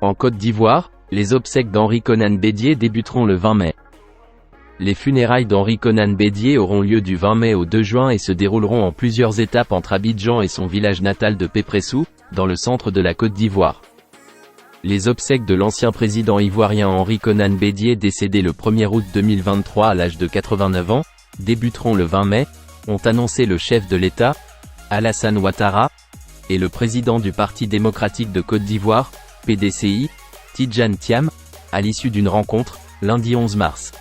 En Côte d'Ivoire, les obsèques d'Henri Konan Bédié débuteront le 20 mai. Les funérailles d'Henri Konan Bédié auront lieu du 20 mai au 2 juin et se dérouleront en plusieurs étapes entre Abidjan et son village natal de Pépressou, dans le centre de la Côte d'Ivoire. Les obsèques de l'ancien président ivoirien Henri Konan Bédié décédé le 1er août 2023 à l'âge de 89 ans, débuteront le 20 mai, ont annoncé le chef de l'État, Alassane Ouattara, et le président du Parti démocratique de Côte d'Ivoire, PDCI, Tidjane Thiam, à l'issue d'une rencontre, lundi 11 mars.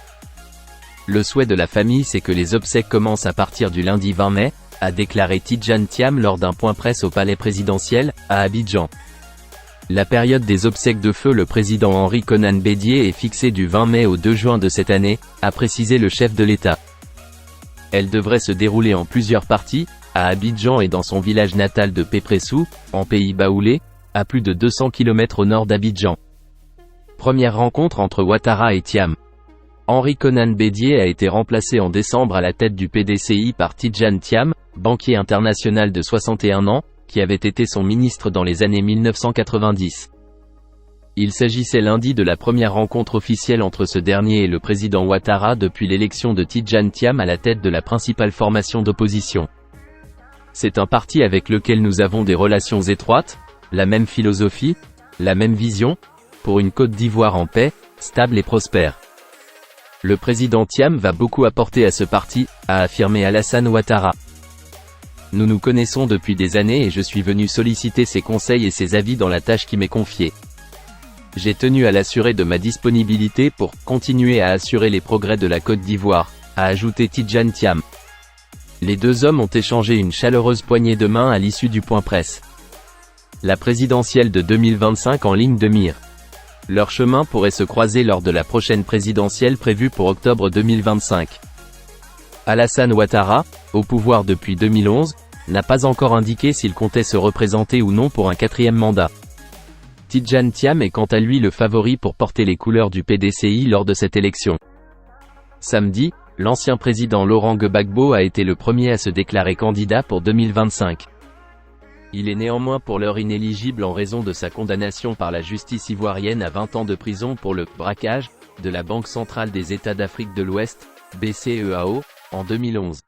Le souhait de la famille c'est que les obsèques commencent à partir du lundi 20 mai, a déclaré Tidjane Thiam lors d'un point presse au palais présidentiel, à Abidjan. La période des obsèques de feu le président Henri Konan Bédié est fixée du 20 mai au 2 juin de cette année, a précisé le chef de l'État. Elle devrait se dérouler en plusieurs parties, à Abidjan et dans son village natal de Pépressou, en pays baoulé, à plus de 200 km au nord d'Abidjan. Première rencontre entre Ouattara et Thiam. Henri Konan Bédié a été remplacé en décembre à la tête du PDCI par Tidjane Thiam, banquier international de 61 ans, qui avait été son ministre dans les années 1990. Il s'agissait lundi de la première rencontre officielle entre ce dernier et le président Ouattara depuis l'élection de Tidjane Thiam à la tête de la principale formation d'opposition. C'est un parti avec lequel nous avons des relations étroites, la même philosophie, la même vision, pour une Côte d'Ivoire en paix, stable et prospère. Le président Thiam va beaucoup apporter à ce parti, a affirmé Alassane Ouattara. Nous nous connaissons depuis des années et je suis venu solliciter ses conseils et ses avis dans la tâche qui m'est confiée. J'ai tenu à l'assurer de ma disponibilité pour continuer à assurer les progrès de la Côte d'Ivoire, a ajouté Tidjane Thiam. Les deux hommes ont échangé une chaleureuse poignée de main à l'issue du point presse. La présidentielle de 2025 en ligne de mire. Leur chemin pourrait se croiser lors de la prochaine présidentielle prévue pour octobre 2025. Alassane Ouattara, au pouvoir depuis 2011, n'a pas encore indiqué s'il comptait se représenter ou non pour un 4e mandat. Tidjane Thiam est quant à lui le favori pour porter les couleurs du PDCI lors de cette élection. Samedi, l'ancien président Laurent Gbagbo a été le premier à se déclarer candidat pour 2025. Il est néanmoins pour l'heure inéligible en raison de sa condamnation par la justice ivoirienne à 20 ans de prison pour le « braquage » de la Banque centrale des États d'Afrique de l'Ouest, BCEAO, en 2011.